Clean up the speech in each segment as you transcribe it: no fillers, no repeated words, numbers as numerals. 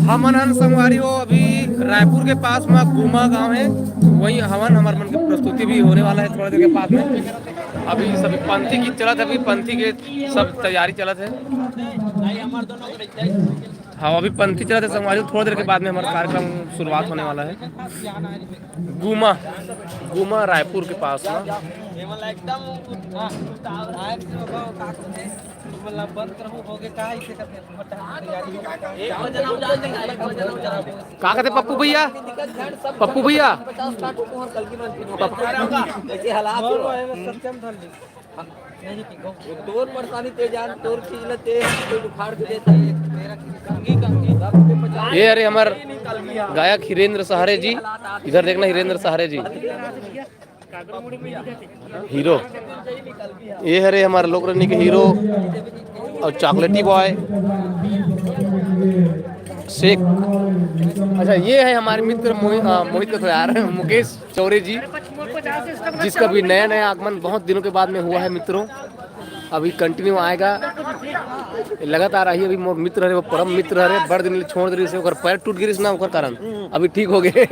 हमन संगवारी हो अभी रायपुर के पास में गुमा गांव है, वही हवन हमारे मन की प्रस्तुति भी होने वाला है थोड़ी देर के पास में। अभी सभी पंथी की चलत है, अभी पंथी के सब तैयारी चलत है। हाँ अभी पंथी चलत है संगवारी, थोड़ी देर के बाद में हमारा कार्यक्रम शुरुआत होने वाला है। गुमा गुमा रायपुर के पास में का कहते पप्पू भैया, पप्पू भैया तोर परेशानी ते जान तोर चीज ते उखाड़ के देता है। ये अरे हमार गायक हिरेंद्र सहारे जी, इधर देखना हिरेंद्र सहारे जी हीरो, ये हरे हमारे लोकरनी के हीरो और चॉकलेटी बॉय शेख। अच्छा ये है हमारे मित्र मोहित का तो यार मुकेश चौरे जी, जिसका भी नया नया आगमन बहुत दिनों के बाद में हुआ है मित्रों। अभी कंटिन्यू आएगा लगातार आई। अभी मोर मित्र है वो परम मित्र है, बड़ दिन छोड़ दे से पैर टूट गिरी ना ओकर कारण अभी ठीक हो गए।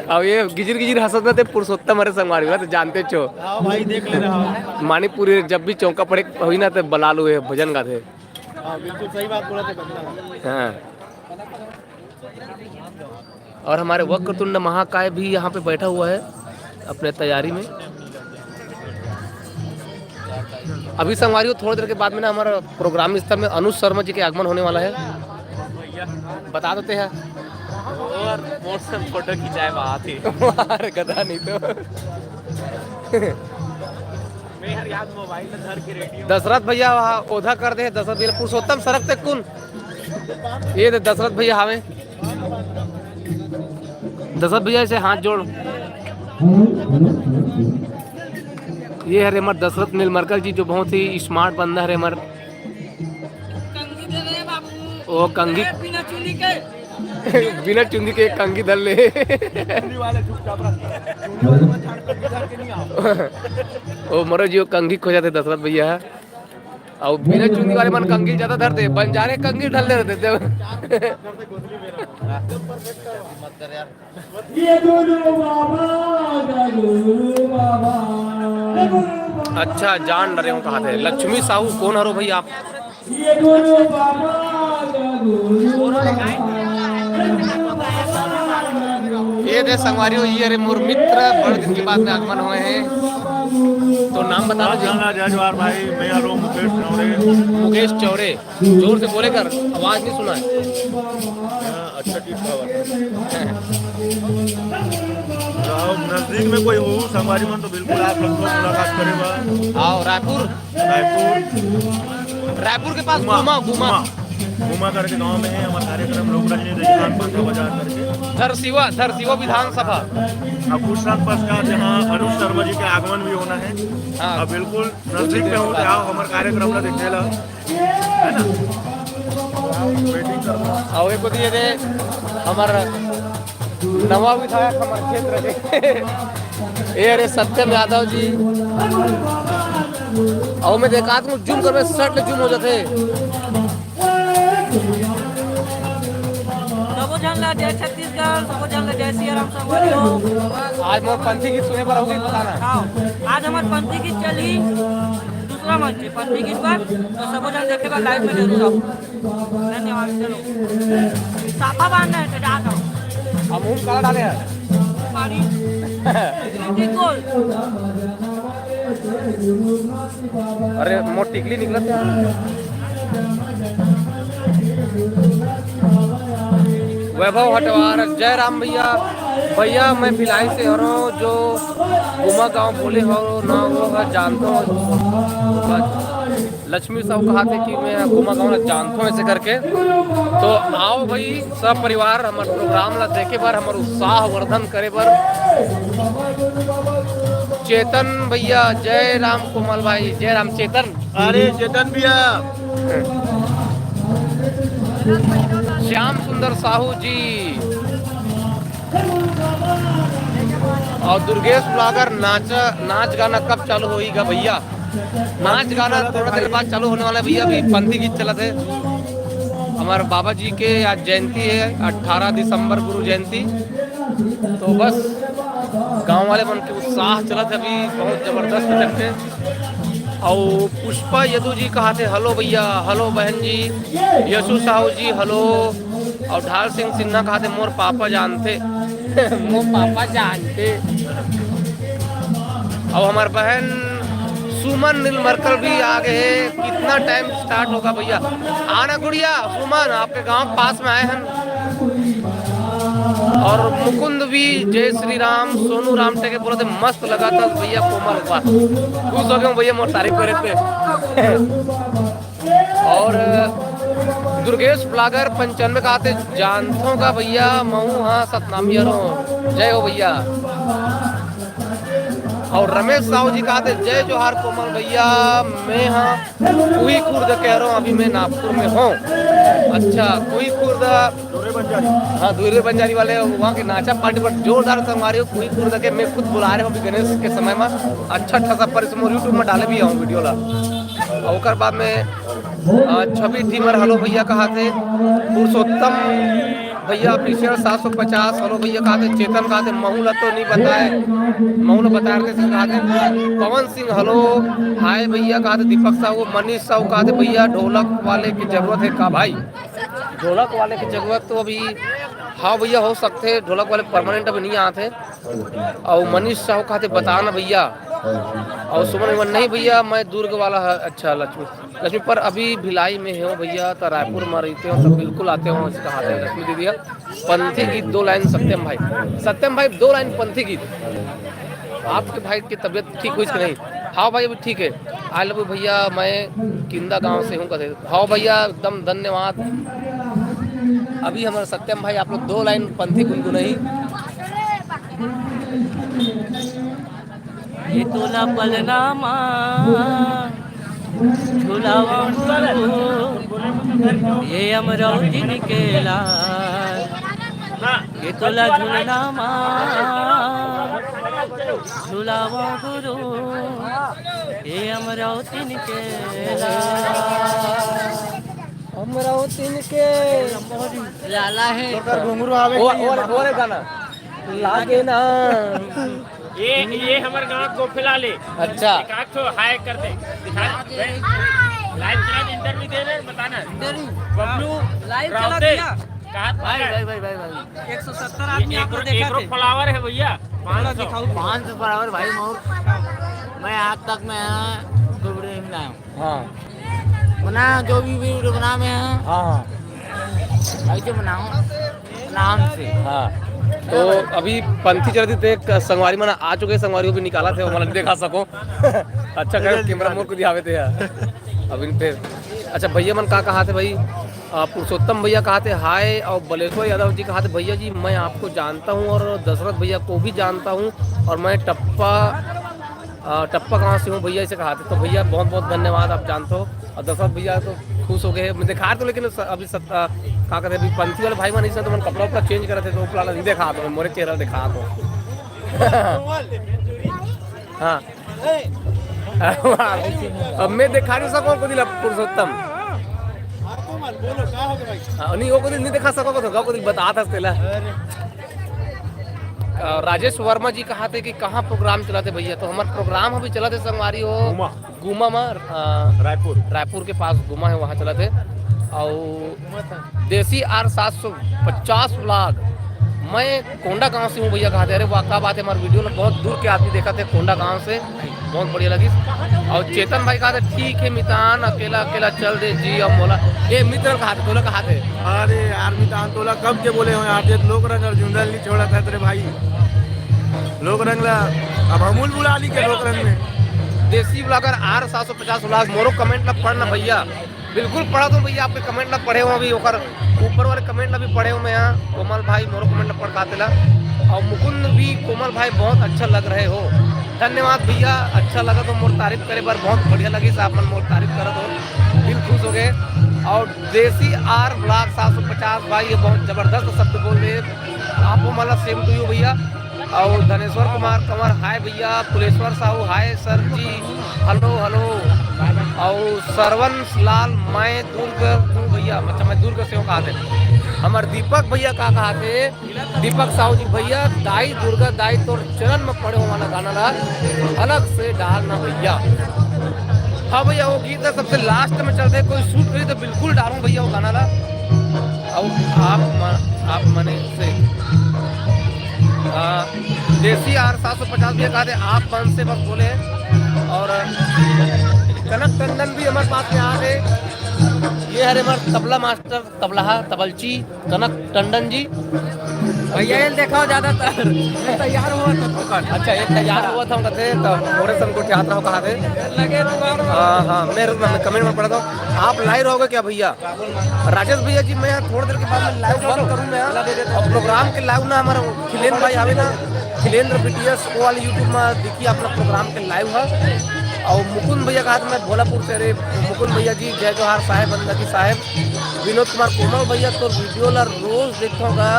अब ये गिजिर गिजिर हंसत ना थे पुरुषोत्तम हरे संगवारी तो जानते छो भाई, देख ले रहा मानीपुरी जब भी चौका पड़े हुई ना तो बलाल हुए भजन गाते। बिल्कुल सही बात बोला थे। हाँ और हमारे वक्रतुंड महाकाय भी यहाँ पे बैठा हुआ है अपने तैयारी में। अभी संगवारी हो थोड़ी देर के बाद में ना हमारा प्रोग्राम स्तर में अनुज शर्मा जी के आगमन होने वाला है, बता देते हैं। और फोटो खिंचाए वहाँ थी अरे गधा नहीं तो दशरथ भैया वहाँ ओधा कर दे। दशरथ भैया पुरुषोत्तम सड़क तक कुन ये दशरथ भैया हावे, दशरथ भैया से हाथ जोड़। ये है हमारे दशरथ नीलमरकल जी जो बहुत ही स्मार्ट बंदा है हमारे। ओ कंगी बिना चुंदी के कंगी धर ले ओ मरो जी कंगी खो जाते दशरथ भैया और बिना चुंदी वाले मन कंगी ज्यादा धरते, बंजारे कंगी ढल ले रहते। अच्छा जान रहे हो कहा थे लक्ष्मी साहू कौन हरो भाई आप? ये दे संगवारी हो ये मोर मित्र बड़े दिन के बाद में आगमन हुए हैं, तो नाम बता दो। जजवार भाई मैं हरो मुकेश चौरे। मुकेश चौरे जोर से बोले कर, आवाज नहीं सुना है। अच्छा ठीक नजदीक में कोई हो संगवारी मन तो बिल्कुल आप लोग मुलाकात करेगा। आओ रायपुर रायपुर के पास गुमा गुमा गुमा करके गांव में है हमारा कार्यक्रम लोक रंजनी रेगिस्तान 15 बाजार करके धरसीवा विधानसभा अब कुछ साल पश्चात जहाँ अनुज शर्मा जी के आगमन भी होना है। अब बिल्कुल नजदीक में हो तो आओ हमारे कार्यक्रम ला देखने ला है ना वेटिंग करना। आओ एक दिए दे हमारा नवा विधायक हमारे क्षेत्र के ये अरे सत्यम यादव जी और मैं देखा तुम जूम कर में शर्ट जूम हो जाते। जय छत्तीसगढ़ सबको जानला जय सिया राम संगवारी हो। आज मोर पंथी गीत सुने पर होगी बताना। आज हमारे पंथी गीत चली दूसरा मंच है पंथी गीत पर, तो सब जन देखेगा लाइव में जरूर आओ। धन्यवाद। चलो साफा बांधना है तो जाता हूँ अमूल काला डाले हैं पानी बिल्कुल। अरे मोट टिकली निकला था। वैभव हटवार जय राम भैया। भैया मैं भिलाई से हो रहा हूँ, जो गुमा गांव बोले हो ना वो है जानता हूँ। लक्ष्मी साहब कहा थे कि मैं गुमा गांव जानता हूँ ऐसे करके। तो आओ भाई सब परिवार हमारे प्रोग्राम ला देखे बार हमारे उत्साह वर्धन करे बार। चेतन भैया जय राम कोमल भाई जय राम चेतन। अरे चेतन भैया, श्याम सुंदर साहू जी और दुर्गेश ब्लॉगर नाच गाना कब चालू होगा भैया? नाच गाना थोड़ा देर बाद चालू होने वाला है भैया। अभी पंथी गीत चला थे। हमारे बाबा जी के आज जयंती है 18 दिसंबर गुरु जयंती। तो बस गांव वाले मन के उत्साह चला थे अभी बहुत जबरदस्त चलते। और पुष्पा यदु जी कहा थे हेलो भैया, हेलो बहन जी। यशु साहू जी हेलो। और ढाल सिंह सिन्हा कहा थे मोर पापा जानते मोर पापा जानते। और हमारे बहन सुमन नीलमरकल भी आ गए हैं। कितना टाइम स्टार्ट होगा भैया? आना गुड़िया सुमन, आपके गांव पास में आए हैं। और मुकुंद भी जय श्री राम। सोनू रामटे के बोले थे मस्त लगा था भैया कोमल हुआ। खुश हो गए भैया मोर तारीफ करे थे। और दुर्गेश ब्लॉगर 95 कहा थे जानथों का भैया मऊ हाँ सतनामियरों जय हो भैया। और रमेश साहू जी कहा थे जय जोहार कोमल भैया। मैं हाँ कुई खुर्द कह रहा हूँ, अभी मैं नागपुर में हूँ। अच्छा कुई खुर्द हाँ दूर बंजारी वाले वहाँ के नाचा पार्टी पर जोरदार संगवारी हो। कुई खुर्द के मैं खुद बुला रहे हूँ अभी गणेश के समय में। अच्छा सा पर इसमें यूट्यूब में डाले भी आऊँ वीडियो ला। और बाद में छवि धीमर हेलो भैया कहा थे। पुरुषोत्तम भैया ऑफिशियल 750 हेलो भैया कहा थे। चेतन कहा थे महूला तो नहीं बताए, महूला बता रहे थे कहा थे। पवन सिंह हेलो हाय भैया कहा थे। दीपक साहू मनीष साहू कहा थे भैया ढोलक वाले की जरूरत है का भाई? ढोलक वाले की जरूरत तो अभी हाँ भैया हो सकते हैं, ढोलक वाले परमानेंट अभी नहीं आते। और मनीष साहू कहा थे बताना भैया। और सुमन नहीं भैया मैं दुर्ग वाला है। अच्छा लक्ष्मी पर अभी भिलाई में हो भैया, तो रायपुर में रहते हो तो बिल्कुल आते हो कहा थे लक्ष्मी दीदी। पंथी गीत 2 लाइन सत्यम भाई 2 लाइन पंथी गीत। आपके भाई की तबीयत ठीक हुई कि नहीं? हाँ भाई अभी ठीक है। आई लव यू भैया मैं किंदा गांव से हूँ कहते। हाँ भैया एकदम धन्यवाद। अभी हमारे सत्यम भाई आप लोग 2 लाइन पंथी गुनगुनाई। ये तोला पलनामा झुलावा ये अमरावती निकेला। ये तोला झुलनामा झुलावा गुरु ये अमरावती निकेला। अमरावती के लाला है और गाना लागे ना। ये हमारे गांव को फिलहाल अच्छा तो हाय कर दे लाइव इंटरव्यू देने बताना बबलू लाइव चला दिया। भाई 170 आदमी आपको देखा थे। फ्लावर है भैया 500 फ्लावर भाई मोर मैं आज तक मैं वीडियो में लाया हाँ बना जो भी वीडियो बना मैं हाँ ऐसे बनाऊं नाम से। हाँ तो अभी पंथी चलती थे संगवारी मना आ चुके संगवारी को भी निकाला थे वो देखा सको। अच्छा कर कैमरा मोर को दिखावे थे यार अभी पे। अच्छा भैया मन कहा थे भाई? पुरुषोत्तम भैया कहा थे हाय। और बलेश्वर यादव जी कहा थे भैया जी मैं आपको जानता हूँ और दशरथ भैया को भी जानता हूँ और मैं टप्पा कहाँ से हूँ भैया इसे कहा थे। तो भैया बहुत बहुत धन्यवाद आप जानते हो। और दशरथ भैया तो खुश हो गए मैं दिखा तो। लेकिन अभी कहा कहते अभी पंथी वाले भाई मन तो मैं कपड़ा उपड़ा चेंज करे थे तो उपला नहीं देखा तो मोरे चेहरा दिखा तो। हाँ अब मैं दिखा नहीं सकूँ को दिला पुरुषोत्तम नहीं वो को नहीं दिखा सको तो को बता था राजेश वर्मा जी कहा थे कि कहाँ प्रोग्राम चला थे भैया, तो हमारे प्रोग्राम अभी चला थे संगवारी हो गुमा में, रायपुर के पास गुमा है, वहाँ चला थे। और देसी आर 750 व्लॉग, मैं कोंडा गांव से हूँ भैया, कहा थे। अरे वाह क्या बात है, हमारे वीडियो में बहुत दूर के आदमी देखा थे कोंडा गांव से, बहुत बढ़िया लगी। और चेतन भाई कहा थे ठीक है मितान अकेला अकेला चल दे जी। अब बोला ये मित्र कहा थे, तोला कहा थे। अरे यार मितान तोला कब के बोले हो यार, लोग रंग अर्जुन नहीं छोड़ा था तेरे भाई, लोग रंग ला अब अमूल बुला ली के लोग रंग में। देसी ब्लॉगर आर 750 व्लॉग, मोरो कमेंट ना पढ़ना भैया, बिल्कुल पढ़ा दो भैया, आपके कमेंट ना पढ़े हो अभी, ओकर ऊपर वाले कमेंट ना भी पढ़े हो। मैं यहाँ कोमल भाई मोरो कमेंट ना पढ़ पाते ला। और मुकुंद भी कोमल भाई बहुत अच्छा लग रहे हो, धन्यवाद भैया, अच्छा लगा तो मोर तारीफ करे बार, बहुत बढ़िया लगी साहब, मन मोर तारीफ करत हो, दिल खुश हो गए। और देसी आर ब्लॉग 750 भाई ये बहुत जबरदस्त शब्द बोल रहे, आपको मला सेम टू यू भैया। और धनेश्वर कुमार कंवर हाय भैया, कुलेश्वर साहू हाय सर जी, हेलो हेलो। और सरवन लाल मैं दुर्ग हूँ भैया, अच्छा मैं दुर्ग से हूँ कहा थे। हमारे दीपक भैया का कहा थे, दीपक साहू जी भैया, दाई दुर्गा दाई तो चरण में पड़े हो वाला गाना ला अलग से डालना भैया। हाँ भैया वो गीत है सबसे लास्ट में चलते, कोई शूट करी तो बिल्कुल डालूँ भैया वो गाना ला। और आप मने से देसी आर 750 भी कहा थे, आप मन से बस बोले। और कनक टंडन भी हमारे पास में आ गए, ये हरे हमारे तबला मास्टर तबलची कनक टंडन जी भैया ये देखो ज्यादातर तैयार हुआ था। अच्छा ये तैयार हुआ था कहते तो मोरे संग के हाथ रहो कहा थे लगे। हाँ मेरे कमेंट में पढ़ा था, आप लाइव रहोगे क्या भैया? राजेश भैया जी मैं यहाँ थोड़ी देर के बाद में लाइव बंद करूँ मैं, और प्रोग्राम के लाइव ना हमारा खिलेंद्र भाई आवे ना, खिलेंद्र BTS वो वाले यूट्यूब में देखिए अपना प्रोग्राम के लाइव है। और मुकुंद भैया कहा था मैं भोलापुर से, अरे मुकुंद भैया जी जय जोहार साहेब बंदगी साहेब। विनोद कुमार कोमल भैया तो वीडियो ला रोज देखोगा,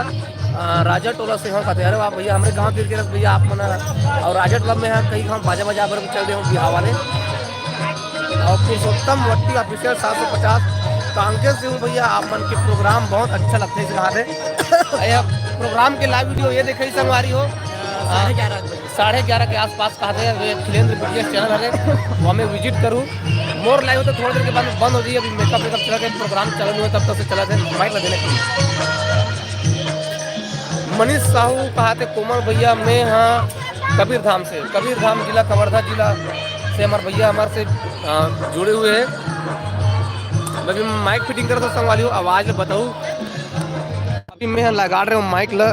राजा टोला से हम कहते अरे वाह भैया हमारे गाँव तीर के रस भैया आप मना। और राजा टोला में यहाँ कई गाँव बाजा बाजा पर चल रहे हो बिहार वाले। और पुरुषोत्तम वट्टी ऑफिशियल 750 कांकेर से हूँ भैया, आप मन के प्रोग्राम बहुत अच्छा लगते हैं कहा थे। प्रोग्राम के लाइव वीडियो ये देखे संगवारी हो 11:30 के आसपास कहा थे, खिलेंद्र BTS चैनल है वहाँ मैं विजिट करूँ। मोर लाइव तो थोड़ी देर के बाद में बंद हो जाइए, अभी मेकअप चला के प्रोग्राम चलन हुआ तब तक से चला थे माइक देने के लिए। मनीष साहू कहा थे कोमल भैया मैं यहाँ कबीरधाम से, कबीरधाम जिला कवर्धा जिला से हमारे भैया हमारे से जुड़े हुए हैं। मैं भी माइक फिटिंग कर सकता हूँ वाली आवाज़ बताऊँ, अभी मैं लगा रहा हूँ माइक ला,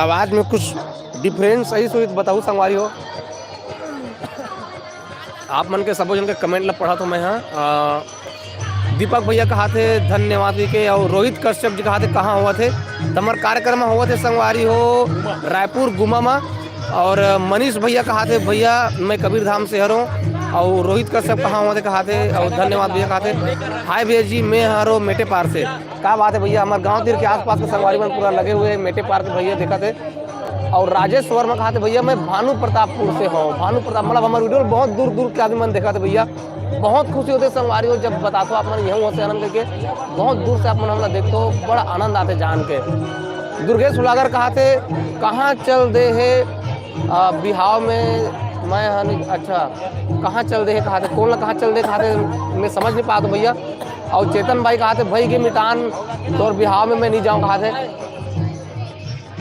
आवाज़ में कुछ डिफरेंस सही से बताऊँ संगवारी हो। आप मन के सबो जन के कमेंट ला पढ़ा तो मैं यहाँ दीपक भैया कहा थे धन्यवाद के। और रोहित कश्यप जी कहा थे कहाँ हुआ थे, हमारे कार्यक्रम में हुआ थे संगवारी हो रायपुर गुमा में। और मनीष भैया कहा थे भैया मैं कबीरधाम से हरों। और रोहित कश्यप कहाँ हुआ थे कहा थे, और धन्यवाद भैया कहा थे हाय भैया जी मैं हरो मेटे पार से। क्या बात है भैया, हमारे गाँव तीर के आसपास के संगवारी में पूरा लगे हुए मेटे पार के भैया देखा थे। और राजेश वर्मा कहा थे भैया मैं भानु प्रतापपुर से हूँ, भानु प्रताप मतलब हमारे वीडियो बहुत दूर दूर के आदमी मन देखा थे भैया, बहुत खुशी होते संगवारी हो जब बताते हो आप मन यहाँ से आनंद करके, बहुत दूर से आप मन हमला देखते हो बड़ा आनंद आते जान के। दुर्गेश उलागर कहा थे कहाँ चल दे है बिहाव में मैं, अच्छा कहाँ चल दे है कहा थे, कौन ला कहाँ चल दे कहा थे मैं समझ नहीं पाता भैया। और चेतन भाई कहा थे भाई के मितान तोर बिहाव में मैं नहीं जाऊँ कहा थे,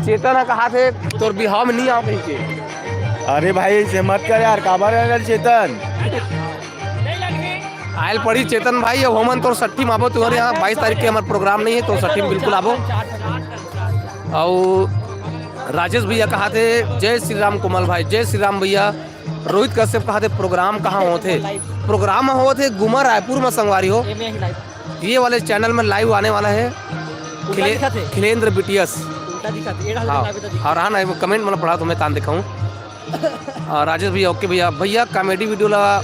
चेतन कहा थे तोर बिहाव में नहीं आऊँ कहीं के। अरे भाई ऐसे मत कर यार, काबर है चेतन आयल पड़ी चेतन भाई, अब होमन तो 60 में आबो तुम्हारे यहाँ 22 तारीख के हमारे प्रोग्राम नहीं है तो 60 में बिल्कुल आबो। और राजेश भैया कहा थे जय श्री राम कोमल भाई, जय श्री राम भैया। रोहित कश्यप कहा थे प्रोग्राम कहाँ होते, प्रोग्राम हुए थे गुमा रायपुर में संगवारी हो, ये वाले चैनल में लाइव आने वाला है खिलेंद्र BTS। हाँ हाँ ना कमेंट मैंने पढ़ा तो मैं तान दिखाऊँ। राजेश भैया ओके भैया, भैया कॉमेडी वीडियो ला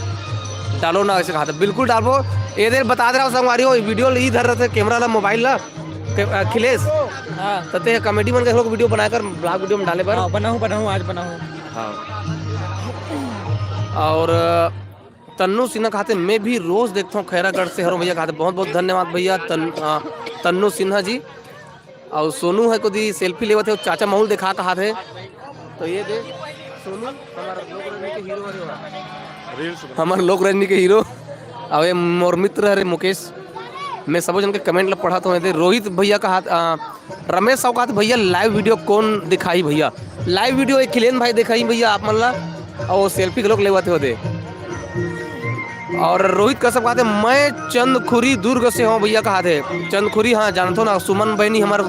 डालो ना ऐसे कहा था, बिल्कुल डालो ये देर बता दे रहा हूँ संगवारी हो, वीडियो इधर रहते कैमरा ला मोबाइल ला खिलेश तते कॉमेडी मन के लोग वीडियो बनाकर ब्लॉग वीडियो में डाले पर बनाऊँ आज बनाऊँ। हाँ और तन्नू सिन्हा कहते मैं भी रोज देखता हूँ खैरागढ़ से हरों भैया कहते बहुत बहुत धन्यवाद भैया तन्नू सिन्हा जी। और सोनू है को दी सेल्फी लेवत थे चाचा महूल दिखा कहा थे, तो ये दे सोनू हमारा लोक रजनी के हीरो हरे रील्स हमारे लोक रजनी के हीरो और ये मोर मित्र हरे मुकेश। मैं सब जन के कमेंट ला पढ़ा तो रोहित भैया का हाथ रमेश साहब का हाथ भैया लाइव वीडियो कौन दिखाई भैया लाइव वीडियो एक खिलेन भाई दिखाई भैया आप मन ला और सेल्फी के लोग लेवाते होते। और रोहित कसम कहते मैं चंदखुरी दुर्ग से हूँ भैया कहा थे चंदखुरी हाँ जानते हो ना सुमन बहनी हमारे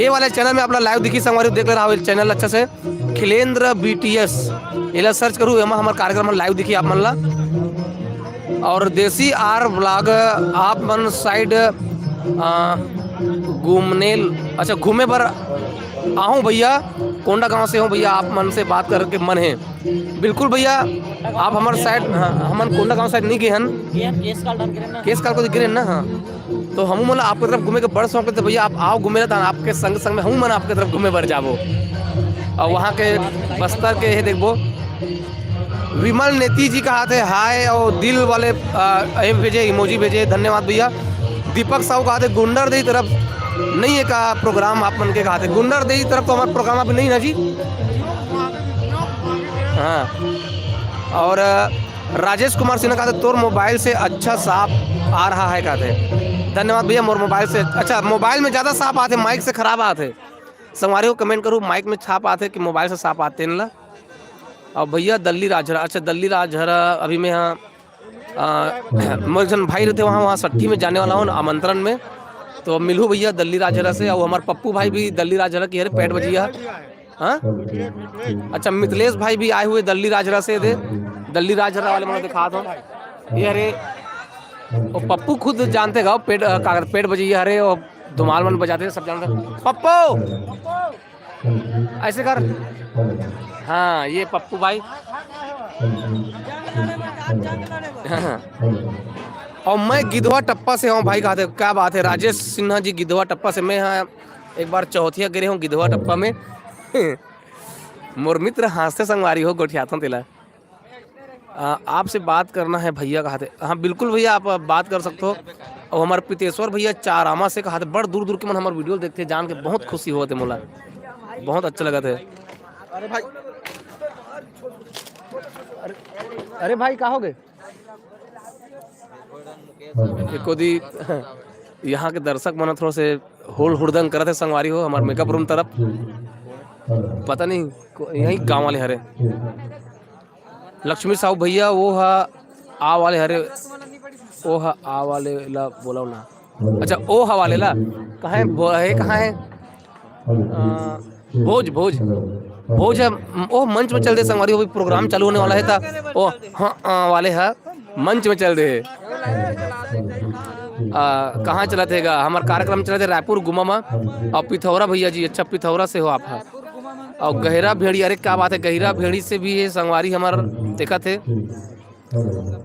ये वाले चैनल में अपना लाइव दिखी संगवारी देख ले रहा हो चैनल अच्छा से खिलेंद्र BTS ये सर्च करूँ एमा हमारे कार्यक्रम लाइव दिखी आप मन ला। और देसी आर ब्लॉग आप मन साइड घूमने अच्छा घूमे पर आहूँ भैया कोंडा गांव से हूँ भैया आप मन से बात करके मन है बिल्कुल भैया आप हमारे साइड हम कोंडा गांव साइड नहीं गए हन केस काल को गिरे ना हाँ तो हम मतलब आपके तरफ घूमे के बड़ शौक थे भैया आप आओ घूमे था आपके संग संग में हम मन आपके तरफ घूमे बढ़ जाबो और वहाँ के बस्तर के है देखबो। विमल नेती जी कहा थे हाय और दिल वाले भेजे इमोजी भेजे धन्यवाद भैया। दीपक साहू कहा थे गुंडर दे तरफ नहीं है का प्रोग्राम आप मन के कहा थे गुंडर दे तरफ तो हमारा प्रोग्राम अभी नहीं ना जी हाँ। और राजेश कुमार सिन्हा कहा थे तोर मोबाइल से अच्छा साफ आ रहा है कहते धन्यवाद भैया मोर मोबाइल से अच्छा मोबाइल में ज़्यादा साफ आते माइक से खराब आते संगवारी को कमेंट करूँ माइक में छाप आते कि मोबाइल से साफ आते हैं ला। और भैया दल्ली राजहरा अच्छा दल्ली राजहरा अभी मैं यहाँ मोर जन भाई रहते वहाँ सट्टी में जाने वाला हूँ आमंत्रण में तो मिलूँ भैया दल्ली राजहरा से और हमारे पप्पू भाई भी दल्ली राजहरा की है पेट बजिया हाँ अच्छा मिथिलेश भाई भी आए हुए दल्ली राजहरा से थे दल्ली राजहरा वाले मैं दिखा दो ये अरे और पप्पू खुद जानते गाओ पेट बजिया अरे और धुमाल मन बजाते सब जानते पप्पू ऐसे कर हाँ ये पप्पू भाई और मैं गिधवा टप्पा से हूँ भाई कहते क्या बात है राजेश सिन्हा जी गिधवा टप्पा से मैं यहाँ एक बार चौथिया गिरे हूँ गिधवा टप्पा में मोर मित्र हंसते संगवारी हो गोठियाता तिला आपसे बात करना है भैया कहा थे हाँ बिल्कुल भैया आप बात कर सकते हो। और हमारे पितेश्वर भैया चारामा से कहा थे बड़ दूर दूर के मन हमारे वीडियो देखते जान के बहुत खुशी होते मोला बहुत अच्छा लगा थे। अरे भाई कहाँ हो गए कोदी यहाँ के दर्शक मन थोड़ा से होल हुड़दंग करते संगवारी हो हमारे मेकअप रूम तरफ पता नहीं यही गांव वाले हरे लक्ष्मी साहू भैया वो हा आ वाले हरे ओ हा आ वाले ला बोला ना अच्छा ओ हा वाले ला कहाँ है भोज भोज भोज है ओ मंच में चल दे संगवारी हो प्रोग्राम चालू होने वाला है था ओ हाँ वाले है मंच में चल दे कहाँ चला थेगा हमारा कार्यक्रम चला थे रायपुर गुमा और पिथौरा भैया जी अच्छा पिथौरा से हो आप और गहरा भेड़ी अरे क्या बात है गहरा भेड़ी से भी ये संगवारी हमारा देखा थे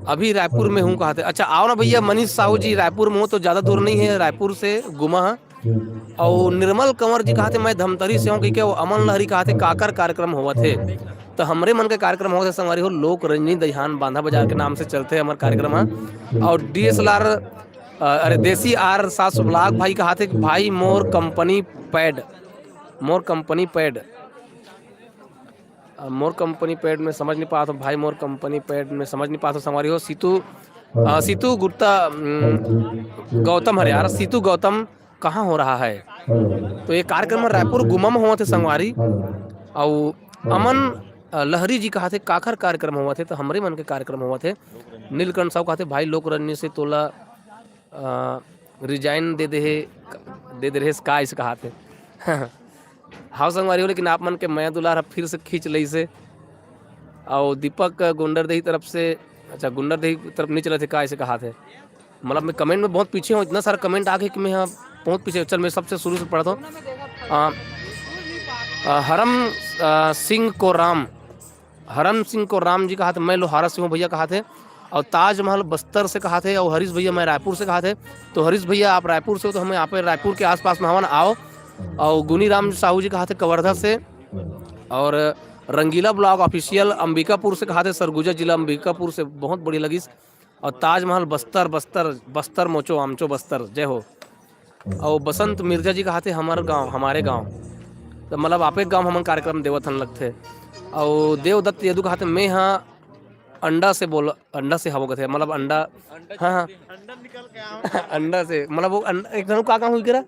अभी रायपुर में हूँ कहा थे अच्छा आओ ना भैया मनीष साहू जी रायपुर में हो तो ज़्यादा दूर नहीं है रायपुर से गुमा और निर्मल कंवर जी कहा थे मैं धमतरी से हूँ क्योंकि वो अमन लहरी कहा थे काकर कार्यक्रम हुआ थे तो हमरे मन के कार्यक्रम होते संगवारी हो लोक रंजनी दहिहान बांधा बाजार के नाम से चलते हमारे कार्यक्रम और DSLR अरे देसी आर 700 ब्लॉग भाई कहा थे भाई मोर कंपनी पैड में समझ नहीं पाता भाई मोर कंपनी पैड में समझ नहीं पाता संगवारी हो सीतू गुप्ता गौतम हरे यार सीतू गौतम कहाँ हो रहा है तो ये कार्यक्रम रायपुर गुमा में हुआ थे संगवारी और अमन लहरी जी कहा थे काखर कार्यक्रम हुआ थे तो हमारे मन के कार्यक्रम हुआ थे नीलकंठ साहब कहा थे भाई लोक रंजनी से तोला रिजाइन दे रहे का इसे कहा थे हाँ संगवारी हो लेकिन आप मन के मैं दुलार फिर से खींच ली से और दीपक गुंडर दही तरफ से अच्छा गुंडर दही तरफ नहीं चले थे का इसे कहा थे मतलब मैं कमेंट में बहुत पीछे हूँ इतना सारा कमेंट आ गया कि मैं यहाँ बहुत पीछे चल मैं सबसे शुरू से पढ़ता हूँ हरम सिंह को राम जी कहा थे मैं लोहारा से हूँ भैया कहा थे और ताजमहल बस्तर से कहा थे और हरीश भैया मैं रायपुर से कहा थे तो हरीश भैया आप रायपुर से हो तो हमें यहाँ पे रायपुर के आसपास में हमारा आओ और गुनी राम साहू जी कहा थे कवर्धा से और रंगीला ब्लॉग ऑफिशियल अंबिकापुर से कहा थे सरगुजा जिला अंबिकापुर से बहुत बड़ी लगी और ताजमहल बस्तर मोचो आमचो बस्तर जय हो और बसंत मिर्जा जी कहा थे हमारे गांव तो मतलब आपे गाँव हमन कार्यक्रम देवत हन लगथे। और देवदत्त यदु कहते मैं हाँ अंडा से बोल अंडा से हवो कथे मतलब अंडा हाँ हाँ अंडा से मतलब वो एक धनु का हुई करा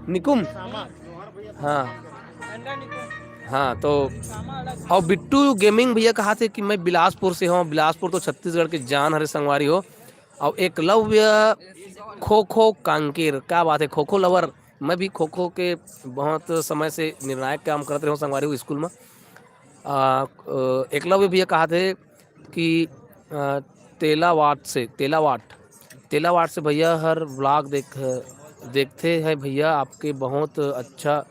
निकुम हाँ हाँ। तो और बिट्टू गेमिंग भैया कहा थे कि मैं बिलासपुर से हूँ। बिलासपुर तो छत्तीसगढ़ के जान हरे संगवारी हो। और एकलव्य खो खो कांकेर, क्या बात है, खो खो लवर। मैं भी खो खो के बहुत समय से निर्णायक काम करते रहे संगवारी हो स्कूल में। एकलव्य भैया कहा थे कि तेलावाट से भैया हर व्लॉग देखते हैं भैया, आपके बहुत अच्छा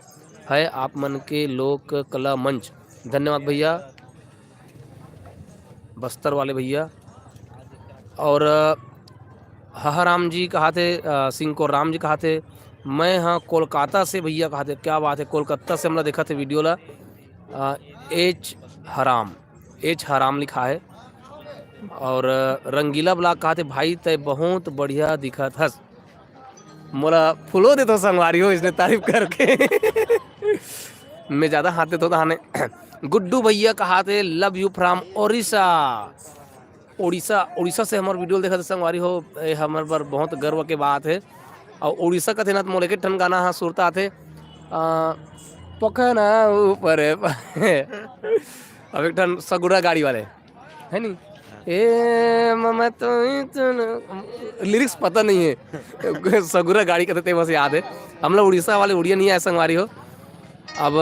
है आप मन के लोक कला मंच। धन्यवाद भैया बस्तर वाले भैया। और हहाराम जी कहा थे सिंह को राम जी कहा थे मैं हाँ कोलकाता से भैया कहा थे, क्या बात है, कोलकाता से हमने देखा थे वीडियो ला। एच हराम लिखा है। और रंगीला ब्लॉग कहा थे भाई तय बहुत बढ़िया दिखत हस, मोला फुलो दे तो संगवारी हो इसने तारीफ करके मैं ज़्यादा हाथ देता था हाने। गुड्डू भैया कहा थे लव यू फ्रॉम उड़ीसा से हमारे वीडियो देखा था संगवारी हो। हमारे पर बहुत गर्व के बात है। और उड़ीसा का थे ना तो मोले के ठन गाना हाँ सुरता थे पखना ऊपर अब एक ठन सगुरा गाड़ी वाले है नी ए ममा तो लिरिक्स पता नहीं है सगुरा गाड़ी कहते थे बस याद है। हम लोग उड़ीसा वाले उड़िया नहीं आए संगवारी हो। अब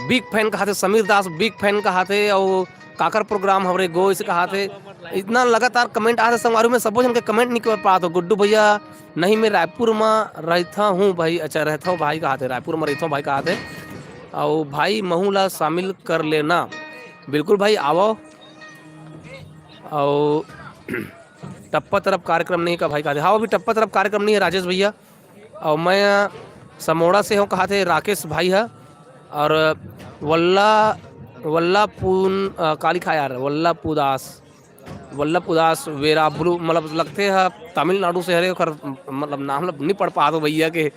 बिग फैन कहा थे समीर दास, बिग फैन कहा थे। और काकर प्रोग्राम हमारे गो इसे कहा थे। इतना लगातार कमेंट आ रहे संगवारी में, सब के कमेंट नहीं कर पा। तो गुड्डू भैया नहीं मैं रायपुर में रहता हूँ भाई, अच्छा रहता हूँ भाई कहा थे, रायपुर में रहता हूँ भाई कहा थे। और भाई महू ला शामिल कर लेना, बिल्कुल भाई आओ। और टप्पा तरफ कार्यक्रम नहीं का भाई कहा थे, हाँ अभी टप्पा तरफ कार्यक्रम नहीं है राजेश भैया। और मैं समोड़ा से हूँ कहा थे राकेश भाई है। और वल्लापून का लिखा यार वल्लभपुदास वेराब्लू मतलब लगते हैं तमिलनाडु से हरे कर मतलब नाम नहीं पढ़ पा दो भैया के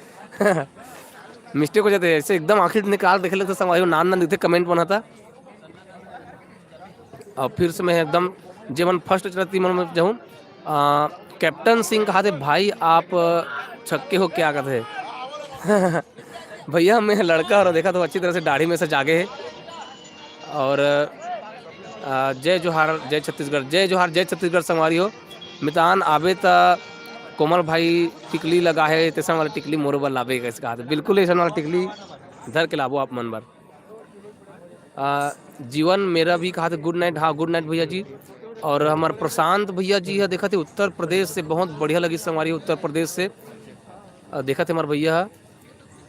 मिस्टेक हो जाते ऐसे एकदम आखिर निकाल देखे लगते संगवारी नाम ना दिखते कमेंट बना था। और फिर से मैं एकदम जीवन फर्स्ट चलती मन में जाऊँ। कैप्टन सिंह कहा थे भाई आप छक्के हो क्या कहते हैं भैया मैं लड़का और देखा तो अच्छी तरह से दाढ़ी में से जागे है। और जय जोहार जय छत्तीसगढ़, जय जोहार जय छत्तीसगढ़ संगवारी हो। मितान आबे त कोमल भाई टिकली लगा है तेसन वाला टिकली मोरबल लाभे कैसे कहा था, बिल्कुल ऐसा वाला टिकली धर के लाभो आप मन भर। जीवन मेरा भी कहा था गुड नाइट, हाँ गुड नाइट भैया जी। और हमारे प्रशांत भैया जी है देखा थे उत्तर प्रदेश से, बहुत बढ़िया लगी संगवारी उत्तर प्रदेश से देखा थे हमारे भैया।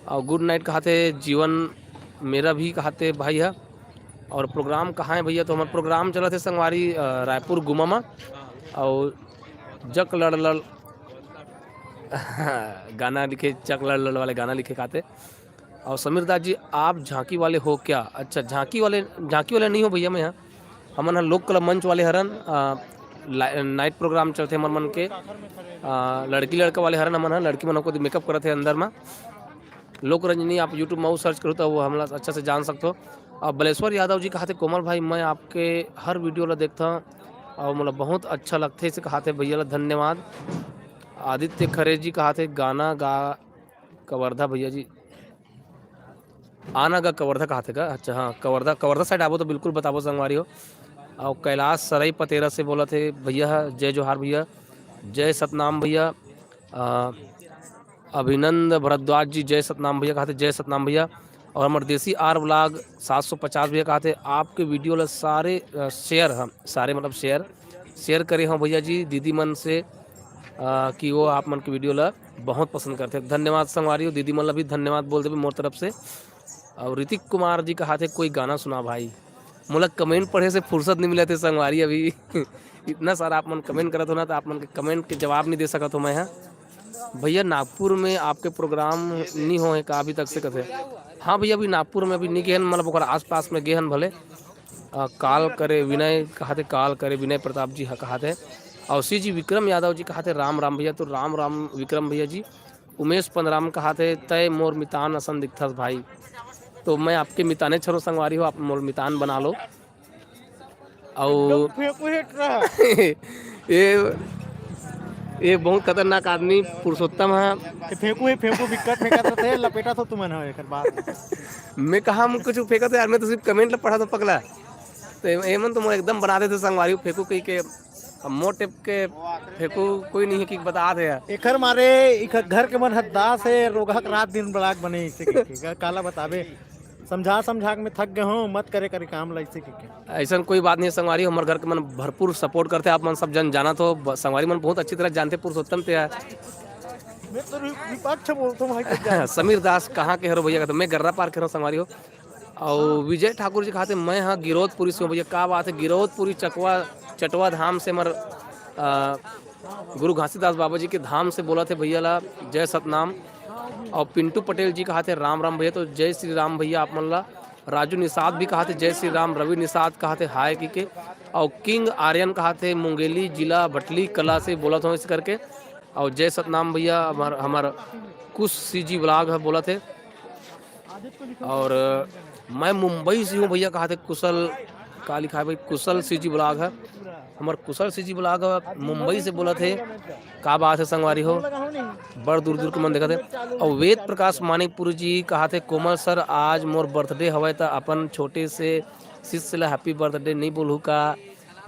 और गुड नाइट कहा थे जीवन मेरा भी कहा थे भाई है। और प्रोग्राम कहाँ है भैया, तो हमारे प्रोग्राम चला थे संगवारी रायपुर गुमामा। और जक लड़ लड़ गाना लिखे, चक लड़ लड़ वाले गाना लिखे खाते। और समीर दास जी आप झांकी वाले हो क्या, अच्छा झांकी वाले नहीं हो भैया मैं यहाँ हमन लोक कला मंच वाले हरन नाइट प्रोग्राम चलते हमन मन के लड़की लड़का वाले हरन हमन लड़की मन को मेकअप करते हैं अंदर में लोक रंजनी। आप यूट्यूब में सर्च करो तो वो हमला अच्छा से जान सकते हो। और बलेश्वर यादव जी कहा थे कोमल भाई मैं आपके हर वीडियो ला देखता हूँ और मतलब बहुत अच्छा लगते इसे कहा थे भैया ला धन्यवाद। आदित्य खरे जी कहा थे गाना गा कवर्धा भैया जी, आना गा कवर्धा कहा थे का, अच्छा हाँ कवर्धा साइड आवो तो बिल्कुल बताबो संगवारी हो। और कैलाश सराई पतेरा से बोला थे भैया जय जोहार भैया, जय सतनाम भैया। अभिनंद भरद्वाज जी जय सतनाम भैया कहा थे, जय सतनाम भैया। और हमारे देसी आर व्लॉग 750 भैया कहा थे आपके वीडियो ला सारे शेयर हम सारे मतलब शेयर करे हों भैया जी दीदी मन से कि वो आप मन के वीडियो ला बहुत पसंद करते हैं। धन्यवाद संगवारी हो, दीदी मन ला भी धन्यवाद बोल दे मोर तरफ से। और ऋतिक कुमार जी कहा थे कोई गाना सुना भाई, मोला कमेंट पढ़े से फुर्सत नहीं मिले थे संगवारी अभी इतना सारा आप मन कमेंट करत हो ना तो आप मन के कमेंट के जवाब नहीं दे सकत हो मैं यहाँ भैया। नागपुर में आपके प्रोग्राम नहीं हो है का अभी तक से कथे, हाँ भैया अभी नागपुर में अभी नहीं गए मतलब ओकर आसपास में गए हन भले। काल करे विनय कहा थे, काल करे विनय प्रताप जी कहा थे। और सी जी विक्रम यादव जी कहा थे राम राम भैया, तो राम राम विक्रम भैया जी। उमेश पंद्राम कहा थे तय मोर मितान असन दिखथस भाई। तो मैं आपके मिताने छरो संगवारी हो, आप मोर मितान बना लो। और ये बहुत खतरनाक आदमी पुरुषोत्तम है। फेंकू बिक्कत फेंका तो थे लपेटा तो तुमन हो एक बार मैं कहा हम कुछ फेंका तो यार, मैं तो सिर्फ कमेंट पढ़ा तो पगला। तो एमन तो एकदम बना देते संगवारी फेंकू कही के मोर टेप के फेंकू कोई नहीं है कि बता दे यार। एकर मारे एकर घर के मन हद्दा से रोगहक रात दिन ब्लाक बने इसे के काला बतावे समझा समझा के मैं थक गए हूँ मत करे करे काम लाइसे के ऐसा कोई बात नहीं संगवारी, हमारे घर के मन भरपूर सपोर्ट करते हैं। आप मन सब जन जाना तो संगवारी मन बहुत अच्छी तरह जानते पुरुषोत्तम थे यार। मैं तो विपक्ष बोलता हूँ भाई समीर दास कहाँ के हरो भैया, तो मैं गर्रा पार के हूँ संगवारी हो। और विजय ठाकुर जी कहते मैं हाँ गिरोधपुरी से हूँ भैया। क्या बात है, गिरोधपुरी चटवा धाम से मर गुरु घासीदास बाबा जी के धाम से बोला थे भैया ला जय सतनाम। और पिंटू पटेल जी कहा थे राम राम भैया, तो जय श्री राम भैया आप मन ला। राजू निषाद भी कहा थे जय श्री राम, रवि निषाद कहा थे हाय की के। और किंग आर्यन कहा थे मुंगेली जिला भटली कला से बोला था इस करके। और जय सतनाम भैया हमार कुछ सीजी ब्लॉग है बोला थे। और मैं मुंबई से हूँ भैया कहा थे कुशल का लिखा है भाई, कुशल सीजी ब्लॉग है हमार, कुशल सीजी ब्लॉग मुंबई से बोला थे। का बात है संगवारी हो, बड़ दूर दूर के मन देखा थे। और वेद प्रकाश मानिकपुर जी कहा थे कोमल सर आज मोर बर्थडे हवे तो अपन छोटे से शिष्य ला हैप्पी बर्थडे नहीं बोलू का।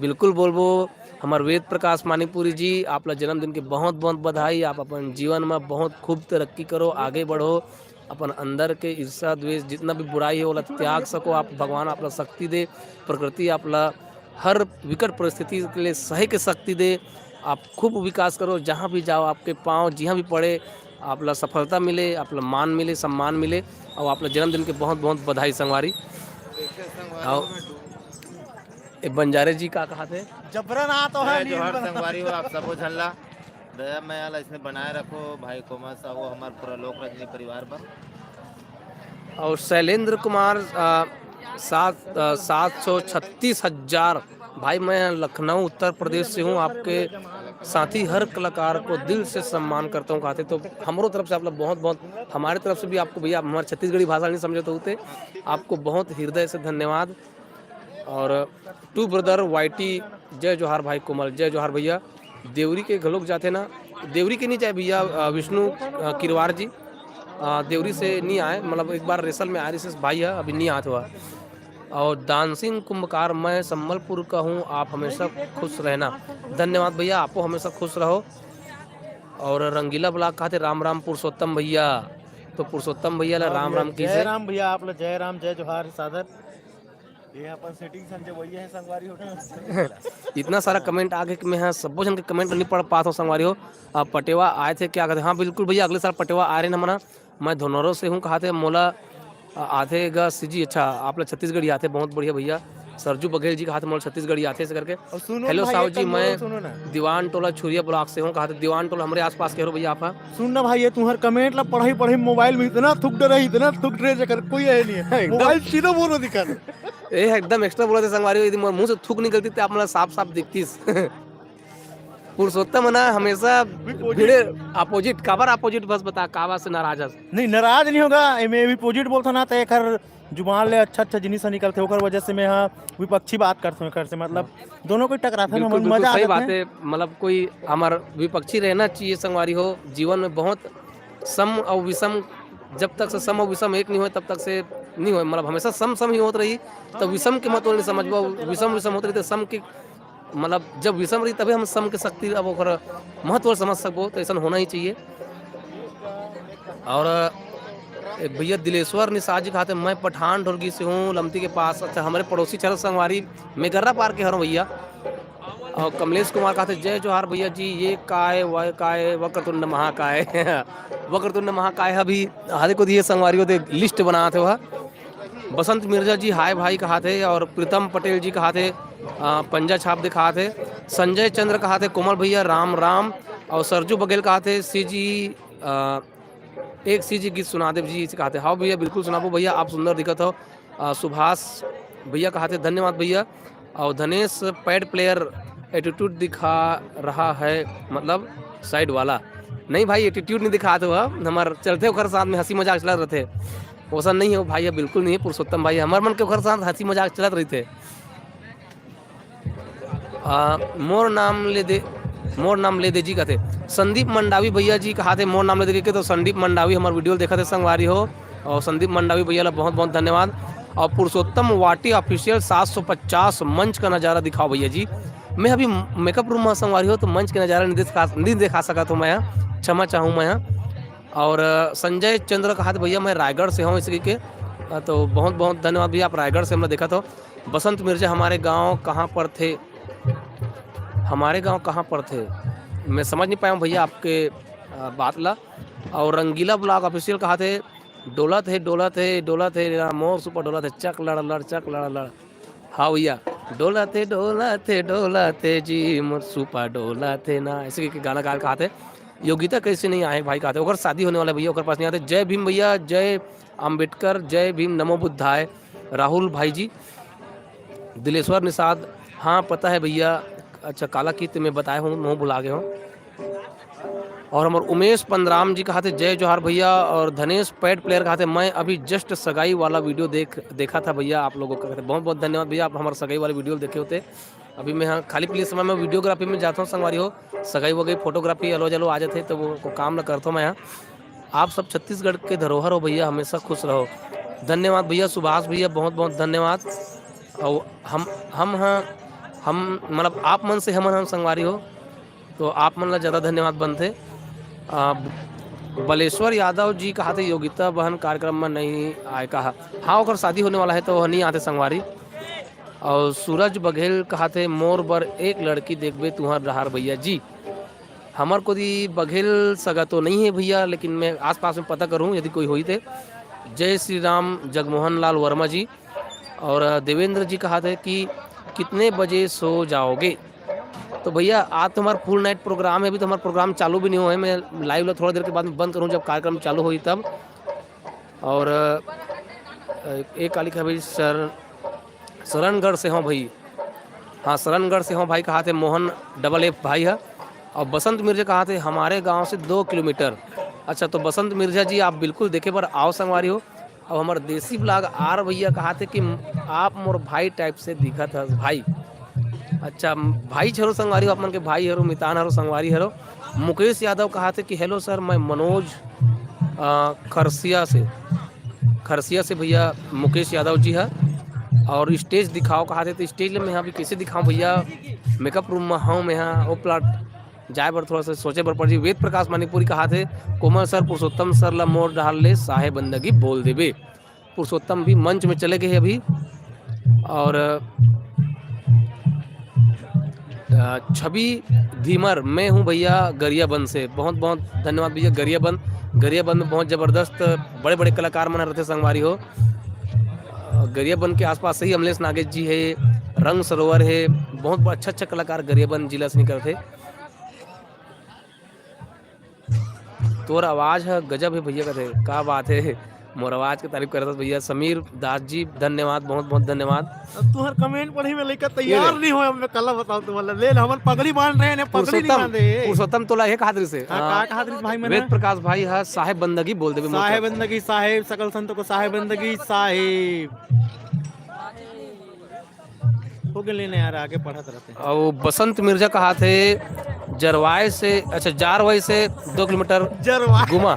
बिल्कुल बोलबो हमार वेद प्रकाश मानिकपुरी जी, आप ला जन्मदिन के बहुत बहुत बधाई। आप अपन जीवन में बहुत खूब तरक्की करो, आगे बढ़ो, अपन अंदर के ईर्षा द्वेष जितना भी बुराई है वो त्याग सको। आप भगवान आप ला शक्ति दे, प्रकृति आप ला हर विकट परिस्थिति के लिए सही के शक्ति दे। आप खूब विकास करो, जहाँ भी जाओ आपके पाँव जहाँ भी पड़े आप ला सफलता मिले, आप ला मान मिले, सम्मान मिले। और आप ला जन्मदिन के बहुत बहुत बधाई संगवारी। और बंजारे जी का कहा थे जबरन आ तो है जोहर संगवारी हो आप सबो झल्ला दया मयाल इसमें बनाए रखो भाई कोमल साहब वो हमारे पूरा लोक रजनी परिवार पर। और शैलेंद्र कुमार 736,000 भाई, मैं लखनऊ उत्तर प्रदेश से हूँ। आपके साथी हर कलाकार को दिल से सम्मान करता हूँ कहते। तो हमारो तरफ से आप लोग बहुत बहुत, हमारे तरफ से भी आपको भैया, आप हमारे छत्तीसगढ़ी भाषा नहीं समझे तो होते, आपको बहुत हृदय से धन्यवाद। और टू ब्रदर वाईटी जय जोहार भाई कोमल, जय जोहार भैया। देवरी के घलोक जाते ना, देवरी के नहीं जाए भैया, विष्णु किरवार जी देवरी से नहीं आए, मतलब एक बार रेसल में आए भाई है, अभी नहीं आते हुआ। और दानसिंह कुंभकार मैं संबलपुर का हूँ, आप हमेशा खुश रहना। धन्यवाद भैया, आपको हमेशा खुश रहो। और रंगीला ब्लॉक कहते राम राम पुरुषोत्तम भैया, तो पुरुषोत्तम भैया ला राम राम की जय राम भैया, आप लोग जय राम जय जोहार सादर। ये अपन सेटिंग संजय भैया है संगवारी हो इतना सारा कमेंट आगे कि मैं हाँ सब जन के कमेंट नहीं पढ़ पाता हूँ संगवारी हो। पटेवा आए थे क्या कहते, हाँ बिल्कुल भैया अगले साल पटेवा आ रहे हैं हमारा। मैं धनौरों से हूँ कहा थे मोला आते गा सीजी, अच्छा आप लोग छत्तीसगढ़ी आते, बहुत बढ़िया भैया। सरजू बघेल जी कहा थे मोल छत्तीसगढ़ी आते से करके। हेलो साहू जी, मैं दीवान टोला छुरिया ब्लॉक से हूँ कहा थे। दीवान टोला हमारे आसपास के हो भैया आप। सुन ना भाई, ये तुम्हारे कमेंट ला पढ़ाई पढ़ाई मोबाइल में इतना थुक रही, इतना थुक रहे कर कोई है नहीं है, मोबाइल सीधा बोलो दिखा ए एकदम एक्स्ट्रा बोला थे संगवारी, यदि मुंह से थूक निकलती तो आप मतलब साफ साफ दिखती। पुरुषोत्तम ना हमेशा भिड़े अपोजिट, काबर अपोजिट बस बता काबा से नाराज नहीं, नाराज नहीं होगा। मैं भी अपोजिट बोलता ना तो एक जुबान ले अच्छा अच्छा जिनिस निकलते होकर वजह से मैं हाँ विपक्षी बात करता हूँ से, मतलब दोनों को टकराते हैं, मजा सही बात है। मतलब कोई हमारा विपक्षी रहना चाहिए संगवारी हो। जीवन में बहुत सम और विषम, जब तक से सम और विषम एक नहीं हो तब तक से नहीं हो, मतलब हमेशा सम सम ही होत रही तो विषम के महत्व नहीं समझ पाओ। विषम विषम होते रही तो सम की, मतलब जब विषम रही तभी हम सम के शक्ति अब ओकर महत्व समझ सको, तो ऐसा होना ही चाहिए। और एक भैया दिलेश्वर निषाद जी कहते मैं पठान ढुर्गी से हूँ लमती के पास। अच्छा हमारे पड़ोसी चरल संगवारी मेगर्रा पार के हर भैया। और कमलेश कुमार कहते जय जोहार भैया जी, ये काय वह काय वक्रतुंड महाकाय वक्रतुंड महाकाय अभी हादे को दिए संगवारी को लिस्ट बनाते हुआ। बसंत मिर्जा जी हाय भाई कहा थे। और प्रीतम पटेल जी कहा थे पंजा छाप दिखा थे। संजय चंद्र कहा थे कोमल भैया राम राम। और सरजू बघेल कहा थे सी जी एक सी जी गीत सुना दे जी कहा थे। हाँ भैया बिल्कुल सुनाबो भैया, आप सुंदर दिखत हो। सुभाष भैया कहा थे धन्यवाद भैया। और धनेश पैड प्लेयर एटीट्यूड दिखा रहा है, मतलब साइड वाला नहीं भाई एटीट्यूड नहीं दिखाते हो, हमारे चलते ओकर साथ में हंसी मजाक चलत रहते, वैसा नहीं हो भाई, बिल्कुल नहीं है पुरुषोत्तम भाई, हमारे मन के ओकर साथ हंसी मजाक चलत रही थे। मोर नाम ले दे जी कहते संदीप मंडावी भैया जी कहा थे मोर नाम ले दे के, तो संदीप मंडावी हमारे वीडियो देखा थे संगवारी हो, और संदीप मंडावी भैया बहुत बहुत धन्यवाद। और पुरुषोत्तम वाटी ऑफिशियल 750 मंच का नज़ारा दिखाओ भैया जी। मैं अभी मेकअप रूम में संगवारी हो तो मंच के नज़ारा नहीं दिखा सका, तो मैं यहाँ क्षमा चाहूँ मैं यहाँ। और संजय चंद्र कहा था भैया मैं रायगढ़ से हूँ इसलिए के, तो बहुत बहुत धन्यवाद भैया, आप रायगढ़ से हमने देखा। तो बसंत मिर्जा हमारे गाँव कहाँ पर थे, हमारे गांव कहाँ पर थे, मैं समझ नहीं पाया हूँ भैया आपके बात ला। और रंगीला ब्लॉग ऑफिशियल कहा थे डोलत है मोर सुपर डोलत है चक लड़ चक लड़। हाँ भैया डोलत है जी मोर सुपर डोलत है ना, ऐसे के गाना गा कहा थे। योगिता कैसे नहीं आए भाई कहा थे, ओकर शादी होने वाला भैया, ओकर पास नहीं आते। जय भीम भैया, जय अम्बेडकर, जय भीम, नमो बुद्धाय। राहुल भाई जी, दिलेश्वर निषाद, हाँ पता है भैया, अच्छा काला कीर्ति में बताए हूँ, मुँह भुला गए हूँ। और हमारे उमेश पंद्राम जी कहा थे जय जोहार भैया। और धनेश पैड प्लेयर कहा थे मैं अभी जस्ट सगाई वाला वीडियो देखा था भैया आप लोगों का, कहते बहुत बहुत धन्यवाद भैया, आप हमारे सगाई वाले वीडियो देखे होते। अभी मैं यहाँ खाली पीली समय में वीडियोग्राफी में जाता हूँ संगवारी हो, सगाई हो गई फोटोग्राफी अलो जलो आ जाते तो वो काम न करता हूँ मैं यहाँ। आप सब छत्तीसगढ़ के धरोहर हो भैया, हमेशा खुश रहो। धन्यवाद भैया सुभाष भैया, बहुत बहुत धन्यवाद। और हम मतलब आप मन से हम संगवारी हो तो आप मन ला ज़्यादा धन्यवाद बनते। बलेश्वर यादव जी कहा थे योगिता बहन कार्यक्रम में नहीं आए कहा, हाँ ओकर शादी होने वाला है तो वह नहीं आते संगवारी। और सूरज बघेल कहा थे मोर बर एक लड़की देखबे तुहर रहार भैया जी। हमार को दी बघेल सगा तो नहीं है भैया, लेकिन मैं आसपास में पता करूँ यदि कोई हुई थे। जय श्री राम जगमोहन लाल वर्मा जी। और देवेंद्र जी कहा थे कि कितने बजे सो जाओगे, तो भैया आज तो हमारा फुल नाइट प्रोग्राम है, अभी तो हमारा प्रोग्राम चालू भी नहीं हुआ है, मैं लाइव थोड़ा देर के बाद में बंद करूँ जब कार्यक्रम चालू हुई तब। और एक काली का भाई शरणगढ़ से हूँ भाई, हाँ शरणगढ़ से हूँ भाई कहा थे मोहन FFF भाई है। और बसंत मिर्जा कहा थे हमारे गांव से 2 किलोमीटर। अच्छा तो बसंत मिर्जा जी आप बिल्कुल देखे पर आओ संगवारी हो। और हमारे देसी ब्लॉग आर भैया कहा थे कि आप मोर भाई टाइप से दिखा था भाई। अच्छा भाई हरो संगवारी हो, अपन के भाई हरो, मितान हरो संगवारी हरो। मुकेश यादव कहा थे कि हेलो सर मैं मनोज खरसिया से भैया मुकेश यादव जी है। और स्टेज दिखाओ कहा थे, तो स्टेज में यहाँ भी कैसे दिखाऊँ भैया, मेकअप रूम में हूँ मैं यहाँ, वो प्लाट जाए पर थोड़ा सा सोचे पर पड़ जी। वेद प्रकाश मणिपुरी कहा थे कोमल सर पुरुषोत्तम सर ला मोर डाल ले साहे बंदगी बोल देवे। पुरुषोत्तम भी मंच में चले गए अभी। और छवि धीमर मैं हूँ भैया गरियाबंद से, बहुत बहुत धन्यवाद भैया। गरियाबंद में बहुत ज़बरदस्त बड़े बड़े कलाकार मना रहे थे संगवारी हो। गरियाबंद के आसपास से ही अमलेश नागेश जी है, रंग सरोवर है, बहुत अच्छा कलाकार गरियाबंद जिला से निकल थे। तोर आवाज़ है गजब है भैया, कहते क्या बात है, मोर आवाज़ की तारीफ कर रहा था भैया। समीर दास जी धन्यवाद, बहुत बहुत धन्यवाद। अब तुम्हार कमेंट पढ़ी में लेकर तैयार नहीं हो, मैं कल बताऊं तुम्हारा ले हमन पगड़ी बांध रहे हैं, पगड़ी नहीं बांधे। पुरुषोत्तम तोला है कहादरी से, का कहादरी भाई मैंने वेद प्रकाश भाई है साहेब बंदगी बोल देवे। साहेब बंदगी साहेब, सकल संतों को साहेब बंदगी साहेब हो गए लेने यार, आगे पढ़त रहते हैं। और बसंत मिर्जा कहा थे जरवाई से, अच्छा जारवाई से 2 किलोमीटर घुमा,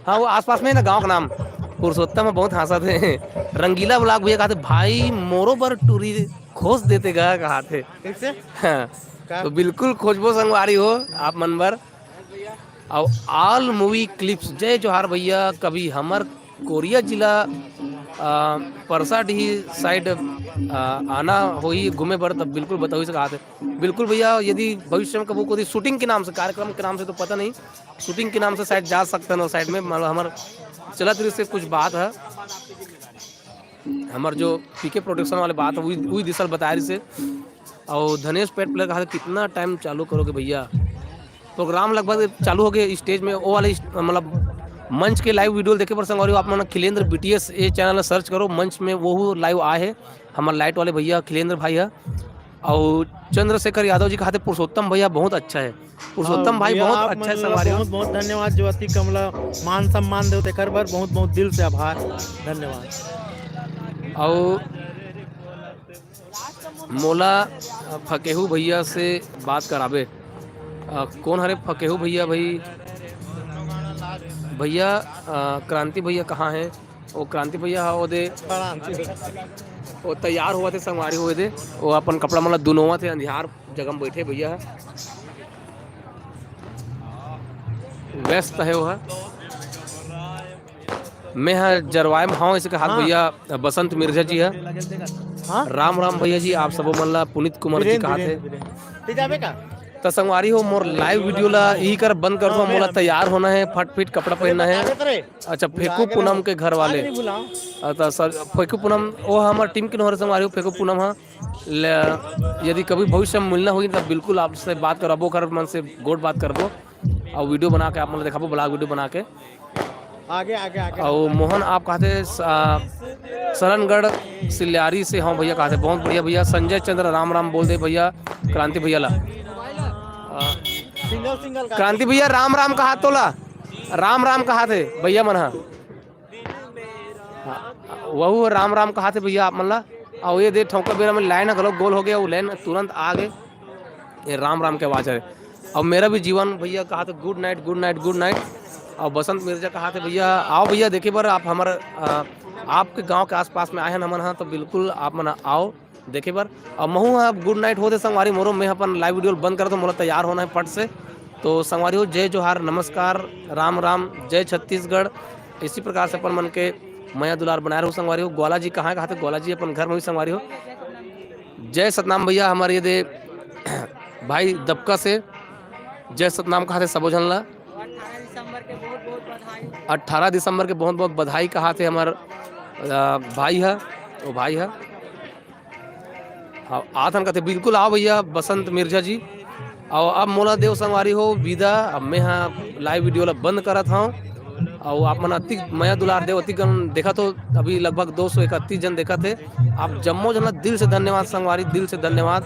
हाँ वो आसपास में है ना गांव का नाम। पुरुषोत्तम में बहुत हंसा थे। रंगीला ब्लॉग भैया कहा थे भाई मोरो पर टूरी खोज देते गा कहा थे, कैसे हाँ तो बिल्कुल खोजबो संगवारी हो आप मनबर। और ऑल मूवी क्लिप्स जय जोहार भैया। कभी हमर कोरिया जिला परसाडीह साइड आना होई घूमे पर तब बिल्कुल बताओ से कहा थे। बिल्कुल भैया, यदि भविष्य में कबू को शूटिंग के नाम से, कार्यक्रम के नाम से तो पता नहीं, शूटिंग के नाम से शायद जा सकते हैं साइड में, हमारे चलत से कुछ बात है, हमारे जो पीके प्रोडक्शन वाले बात है वही दिशा बता रही से। और धनेश पेट प्लेयर कहा कितना टाइम चालू करोगे भैया, प्रोग्राम लगभग चालू हो गए स्टेज में, वो वाले मतलब मंच के लाइव वीडियो देखे पर संगवारी आप मन खिलेंद्र BTS ये चैनल सर्च करो, मंच में वो लाइव आए है हमारे लाइट वाले भैया खिलेंद्र भाई है। और चंद्रशेखर यादव जी कहते पुरुषोत्तम भैया बहुत अच्छा है। पुरुषोत्तम भाई भैया, बहुत आप अच्छा है मतलब संगवारी हो। बहुत बहुत धन्यवाद जो अति कमला मान सम्मान देते कर बर बहुत बहुत दिल से आभार धन्यवाद। और मोला फकेहू भैया से बात कराबे। कौन हरे फकेहू भैया भाई? भैया क्रांति भैया कहाँ हैं? वो क्रांति भैया वो दे वो तैयार हुआ थे संगवारी हुए थे, वो अपन कपड़ा मतलब दुनोवा थे अंधियार जगह में बैठे भैया व्यस्त है वो है। मैं हाँ जरवाए में हाँ इसके हाथ भैया बसंत मिर्जा जी है। हाँ? राम राम भैया जी, आप सबो मन ला पुनीत कुमार जी कहा थे तो संगवारी हो मोर लाइव वीडियो ला यही कर बंद कर दो। मोला तैयार होना है, फट फिट कपड़ा पहनना है। अच्छा फेकू पूनम के घर वाले तो सर फेकू पूनम वो हमारे टीम के नहर संगवारी हो। फेकू पूनम हाँ यदि कभी भविष्य में मिलना हुई तो बिल्कुल आपसे बात करबो, कर मन से गोट बात करबो और वीडियो बना के आप मतलब दिखाबो, ब्लॉग वीडियो बना के आगे आगे आगे। और मोहन आप कहते शरणगढ़ सिल्यारी से हाँ भैया कहते बहुत बढ़िया भैया। संजय चंद्र राम राम बोल दे भैया क्रांति भैया ला। सिंगल सिंगल क्रांति भैया राम राम कहा तोला, राम राम कहा थे भैया मन हाँ वह राम राम कहा थे भैया आप मन ला। और ये दे ठोका बेरा में लाइन गलत गोल हो गया, वो लाइन तुरंत आ गए, ये राम राम के आवाज है। और मेरा भी जीवन भैया कहा थे good night good night good night. और बसंत मिर्जा कहा थे भैया आओ भैया देखिए बार आप हमारे आपके गांव के आसपास में आए हैं नमन हाँ तो बिल्कुल आप मन आओ देखे बार। और महू आप गुड नाइट होते संगवारी मोरो मैं अपन लाइव वीडियो बंद कर दो, मोला तैयार होना है फट से। तो संगवारी हो जय जोहार नमस्कार राम राम जय छत्तीसगढ़। इसी प्रकार से अपन मन के मया दुलार बनाए रहो संगवारी हो। ग्वाला जी कहाँ कहा थे? ग्वाला जी अपन घर में भी संगवारी हो। जय सतनाम भैया हमारे ये दे भाई दबका से जय सतनाम कहा थे सबो झन ला। 18 दिसंबर के बहुत बहुत बधाई कहा थे हमार भाई है वो भाई है आथन कहते बिल्कुल आओ भैया बसंत मिर्जा जी। और अब मोला देव संगवारी हो विदा। अब मैं हाँ लाइव वीडियो ला बंद करत हूँ। और आप मन अति मया दुलार देव अति गण देखा तो अभी लगभग 231 जन देखा थे। आप जम्मो जन दिल से धन्यवाद संगवारी, दिल से धन्यवाद,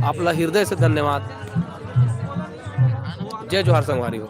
आप ला हृदय से धन्यवाद। जय जोहार संगवारी हो।